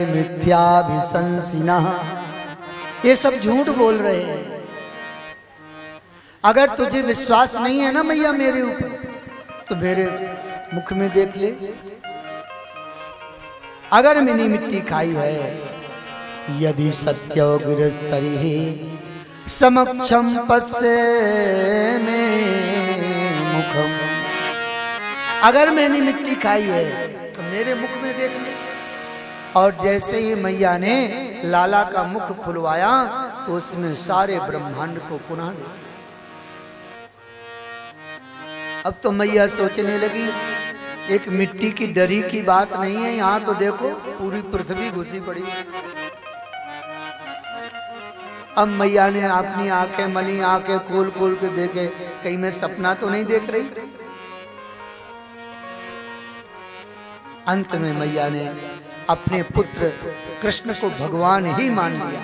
मिथ्याभिशंसिनः, ये सब झूठ बोल रहे हैं। अगर तुझे विश्वास नहीं है ना मैया मेरे ऊपर, तो मेरे मुख में देख ले। अगर मैंने मिट्टी खाई है, यदि सत्यो गिरस्तरी समक्षम पश्ये में मुखम, अगर मैंने मिट्टी खाई है तो मेरे मुख में देख ले। और जैसे ही मैया ने लाला का मुख खुलवाया तो उसमें सारे ब्रह्मांड को पुनः देखा। अब तो मैया सोचने लगी एक मिट्टी की डरी की बात नहीं है, यहां तो देखो पूरी पृथ्वी घुसी पड़ी है। अब मैया ने अपनी आंखें मली, आंखें खोल खोल के देखे, कहीं मैं सपना तो नहीं देख रही। अंत में मैया ने अपने पुत्र कृष्ण को भगवान ही मान लिया।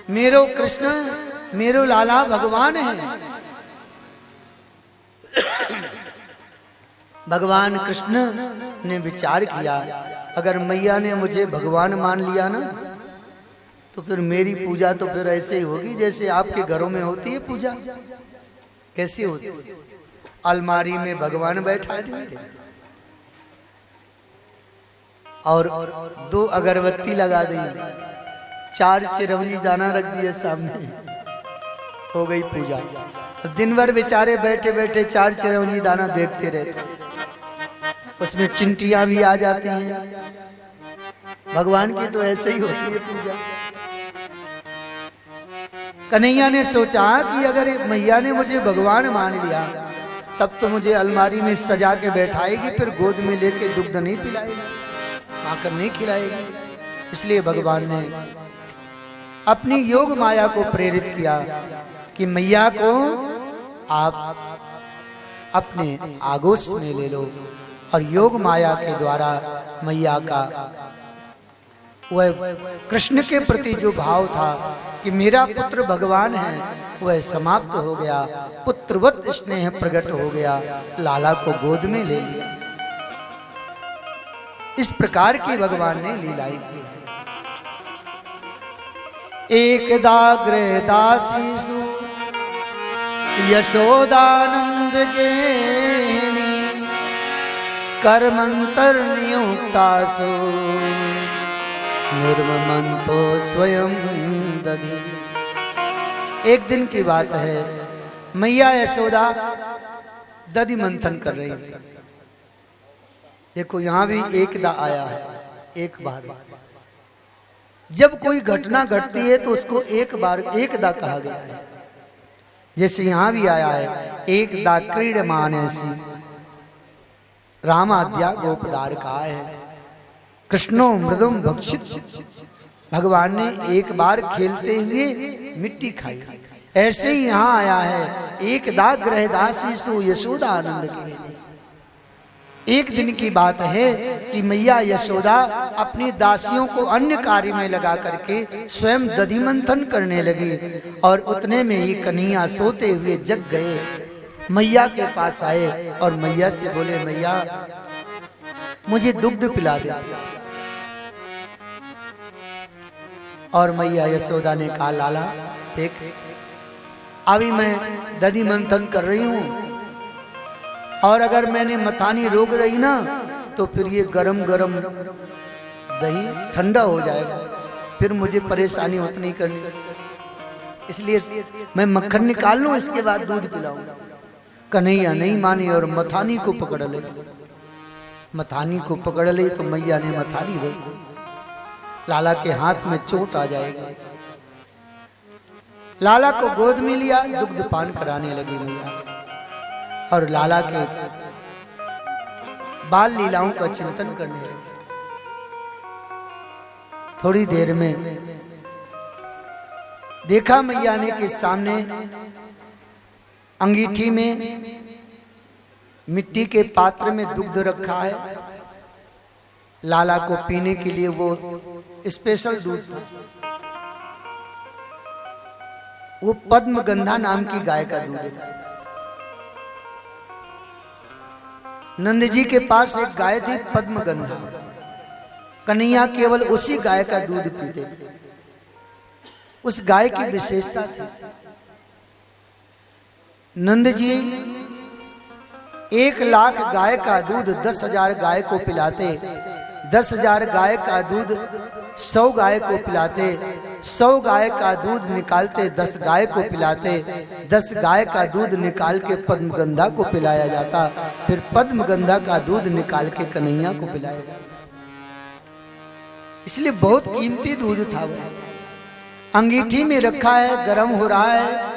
मेरो कृष्ण, मेरो लाला भगवान है। भगवान कृष्ण ने विचार किया, अगर मैया ने मुझे भगवान मान लिया ना, तो फिर मेरी पूजा तो फिर ऐसे ही होगी जैसे आपके घरों में होती है पूजा। कैसी होती है? अलमारी में भगवान बैठा दिए और 2 अगरबत्ती लगा दी, 4 चिरवली दाना रख दिए सामने, हो गई पूजा। दिन भर बेचारे बैठे बैठे 4 चिरवली दाना देखते रहते, उसमें चिंटियां भी आ जाती हैं। भगवान की तो ऐसे ही होती है पूजा। कन्हैया ने सोचा कि अगर मैया ने मुझे भगवान मान लिया, तब तो मुझे अलमारी में सजा के बैठाएगी, फिर गोद में लेके दुग्ध नहीं पिलाएगी, आकर नहीं खिलाएगी। इसलिए भगवान ने अपनी योग माया को प्रेरित किया कि मैया को आप अपने आगोश में ले लो। और योग माया के द्वारा मैया का वह कृष्ण के प्रति जो भाव था कि मेरा पुत्र भगवान है, वह समाप्त हो गया। पुत्रवत स्नेह प्रकट हो गया, लाला को गोद में ले लिया। इस प्रकार की भगवान ने लीलाएं की है। एकदाग्रे दासीसु यशोदानंद के कर्मंतर नियुक्तासु निर्ममंतो स्वयं दधि। एक दिन की बात है, मैया यशोदा दधि मंथन कर रही थी। देखो यहां भी एकदा आया है, एक बार। जब कोई घटना घटती है तो उसको एक बार एकदा कहा गया है। जैसे यहां भी आया है, एकदा क्रीडमानसी रामाद्या गोपदार कहा है, कृष्णो मृदुम भक्षित। भगवान ने एक बार खेलते हुए मिट्टी खाई। ऐसे ही यहां आया है, एकदा गृहदासीसु यशोदा आनंद के। एक दिन की बात है कि मैया यशोदा अपनी दासियों को अन्य कार्य में लगा करके स्वयं दधि मंथन करने लगी। और उतने में ही कन्हैया सोते हुए जग गए, मैया के पास आए और मैया से बोले, मैया मुझे दुग्ध पिला दे। और मैया यशोदा ने कहा, लाला देख, अभी मैं दधि मंथन कर रही हूं, और अगर मैंने मथानी रोक दी ना तो फिर ये गरम गरम दही ठंडा हो जाएगा, फिर मुझे परेशानी उतनी करनी। इसलिए मैं मक्खन निकाल लूं, इसके बाद दूध पिलाऊं। कन्हैया नहीं मानी और मथानी को पकड़ ले। मथानी को पकड़ ले तो मैया ने मथानी रोक दी। लाला के हाथ में चोट आ जाएगी। लाला को गोद में लिया, दुग्ध पान कराने लगी मैया। और लाला के बाल लीलाओं का चिंतन करने लगे। थोड़ी देर में देखा मैया ने कि सामने अंगीठी में मिट्टी के पात्र में दुग्ध रखा है। लाला को पीने के लिए वो स्पेशल दूध था। वो पद्मगंधा नाम की गाय का दूध था। नंद जी के पास एक गाय थी पद्मगंधा। कन्हैया केवल उसी गाय का दूध पीते थे। उस गाय की विशेषता थी। नंद जी 1,00,000 गाय का दूध 10,000 गाय को पिलाते, 10,000 गाय का दूध 100 गाय को पिलाते, 100 गाय का दूध निकालते 10 गाय को पिलाते, 10 गाय का दूध निकाल के पद्मगंधा को पिलाया जाता, फिर पद्मगंधा का दूध निकाल के कन्हैया को पिलाया जाता। इसलिए बहुत कीमती दूध था वो। अंगीठी में रखा है, गर्म हो रहा है।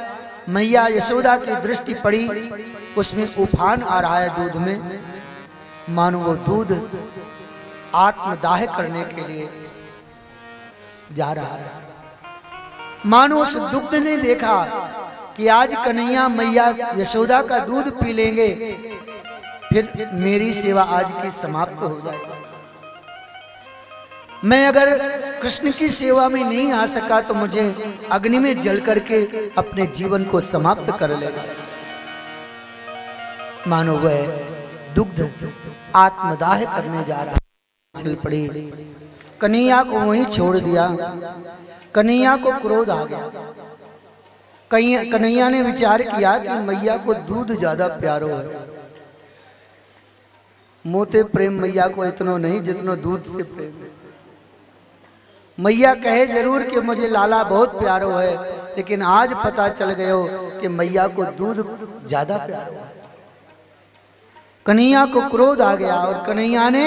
मैया यशोदा की दृष्टि पड़ी, उसमें उफान आ रहा है दूध में, मानो वो दूध आत्मदाह करने के लिए जा रहा है। मानो उस दुग्ध ने देखा कि आज कन्हैया मैया यशोदा का दूध पी लेंगे, फिर मेरी सेवा आज की समाप्त हो जाएगी। मैं अगर कृष्ण की सेवा में नहीं आ सका तो मुझे अग्नि में जल करके अपने जीवन को समाप्त कर लेना। मानो वह दुग्ध आत्मदाह करने जा रहा है। चल पड़ी, कन्हैया को वहीं छोड़ दिया। कन्हैया को क्रोध आ गया। कन्हैया ने विचार किया कि मैया को दूध ज्यादा प्यारो है। मोते प्रेम मैया को इतना नहीं जितना दूध से प्रेम। मैया कहे जरूर कि मुझे लाला बहुत प्यारो है, लेकिन आज पता चल गयो कि मैया को दूध ज्यादा प्यारो है। कन्हैया को क्रोध आ गया और कन्हैया ने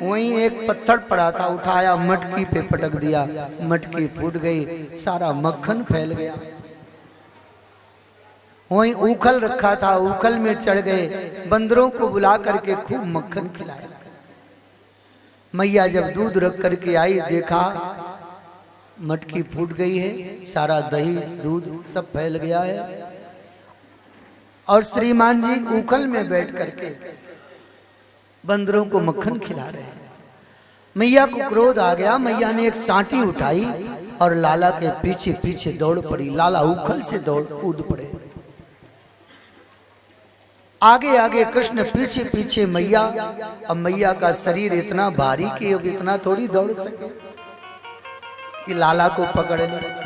वहीं एक पत्थर पड़ा था, उठाया, मटकी पे पटक दिया। मटकी फूट गई, सारा मक्खन फैल गया। वहीं ऊखल रखा था, ऊखल में चढ़ गए, बंदरों को बुला करके खूब मक्खन खिलाया। मैया जब दूध रख करके आई, देखा मटकी फूट गई है, सारा दही दूध सब फैल गया है, और श्रीमान जी ऊखल में बैठ करके बंदरों को मक्खन खिला रहे हैं। मैया को क्रोध आ गया। मैया ने एक सांटी उठाई और लाला के पीछे पीछे दौड़ पड़ी। लाला ऊखल से दौड़ कूद पड़े। आगे आगे कृष्ण, पीछे पीछे मैया। अब मैया का शरीर इतना भारी कि अब इतना थोड़ी दौड़ सके कि लाला को पकड़ ले।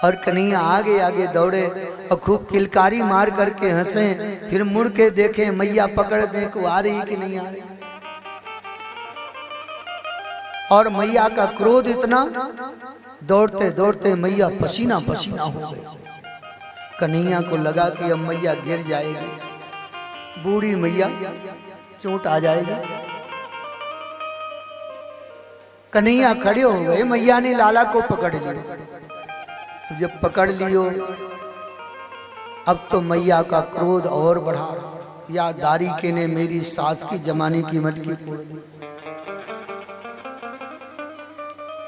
और कन्हैया आगे आगे दौड़े और खूब किलकारी मार करके हंसे, फिर मुड़ के देखे मैया पकड़ने को आ रही कि नहीं आ रही। और मैया का क्रोध इतना, दौड़ते दौड़ते मैया पसीना पसीना हो गई। कन्हैया को लगा कि अब मैया गिर जाएगी, बूढ़ी मैया, चोट आ जाएगी। कन्हैया खड़े हो गए। मैया ने लाला को पकड़ लिया। जब पकड़ लियो, अब तो मैया का क्रोध और बढ़ा। या दारिके ने मेरी सास की जमाने की मटकी फोड़ दी।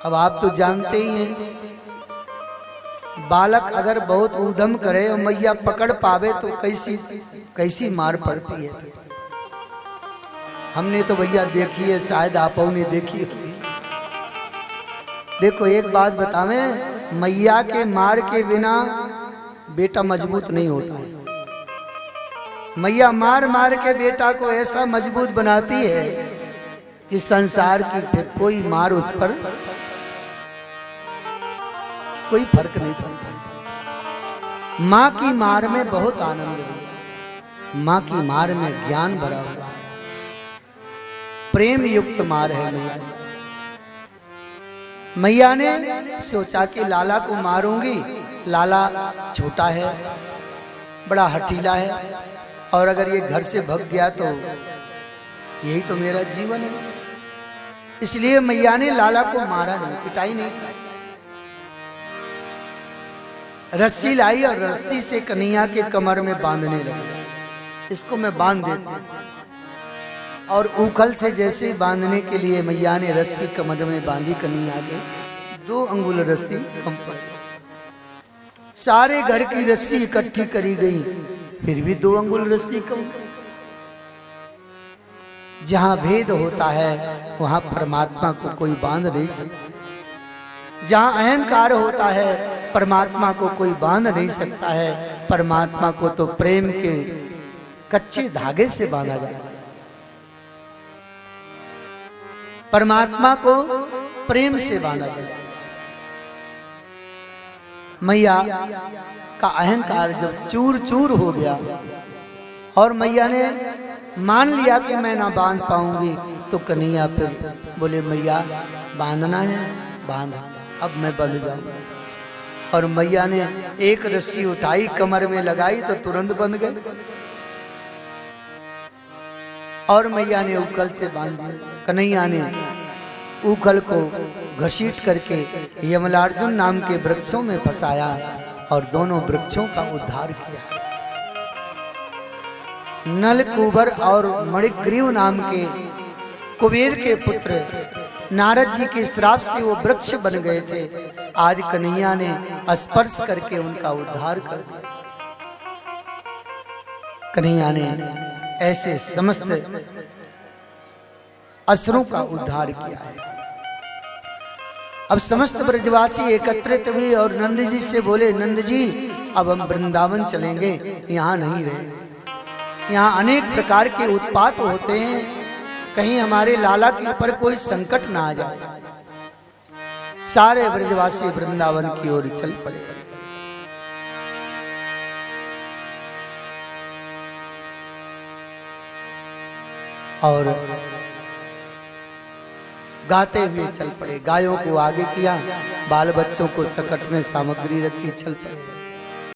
अब आप तो जानते ही हैं, बालक अगर बहुत उद्यम करे और मैया पकड़ पावे तो कैसी मार पड़ती है। हमने तो भैया देखी है, शायद आप ने देखी है। देखो एक बात बतावे, मैया के मार के बिना बेटा मजबूत नहीं होता है। मैया मार मार के बेटा को ऐसा मजबूत बनाती है कि संसार की फिर कोई मार उस पर कोई फर्क नहीं पड़ता। माँ की मार में बहुत आनंद है। माँ की मार में ज्ञान भरा हुआ है, प्रेम युक्त मार है मैया। मैया ने सोचा कि लाला को मारूंगी, लाला छोटा है, बड़ा हठीला है, और अगर ये घर से भाग गया तो यही तो मेरा जीवन है। इसलिए मैया ने लाला को मारा नहीं, पिटाई नहीं। रस्सी लाई और रस्सी से कन्हैया के कमर में बांधने लगी। इसको मैं बांध देती हूं। और ऊखल से जैसे बांधने के लिए मैया ने रस्सी कमर में बांधी, कन्हैया के 2 अंगुल रस्सी कम पड़ गई। सारे घर की रस्सी इकट्ठी करी गई, फिर भी 2 अंगुल रस्सी कम। जहां भेद होता है वहां परमात्मा को कोई बांध नहीं सकता। जहां अहंकार होता है परमात्मा को कोई बांध नहीं सकता है। परमात्मा को तो प्रेम के कच्चे धागे से बांधा जाता है। परमात्मा को प्रेम से बांधा जैसे। मैया का अहंकार जब चूर चूर हो गया और मैया ने मान लिया कि मैं ना बांध पाऊंगी, तो कन्हैया फिर बोले मैया बांधना है बांध, अब मैं बंध जाऊंगा। और मैया ने एक रस्सी उठाई, कमर में लगाई तो तुरंत बंध गए और मैया ने उखल से बांध दिया। कन्हैया ने उखल को घसीट करके यमलार्जुन नाम के वृक्षों में फंसाया और दोनों वृक्षों का उद्धार किया। नल कुबर और मणिग्रीव नाम के कुबेर के पुत्र नारद जी के श्राप से वो वृक्ष बन गए थे। आज कन्हैया ने स्पर्श करके उनका उद्धार कर दिया। कन्हैया ने ऐसे समस्त असुरों का उद्धार किया है। अब समस्त ब्रजवासी एकत्रित हुए और नंद जी से बोले, नंद जी अब हम वृंदावन चलेंगे, यहाँ नहीं रहे। यहाँ अनेक प्रकार के उत्पात होते हैं, कहीं हमारे लाला के ऊपर कोई संकट ना आ जाए। सारे ब्रजवासी वृंदावन की ओर चल पड़े। और गाते हुए चल पड़े, गायों को आगे किया, बाल बच्चों को सकट में सामग्री रखी, चल पड़े।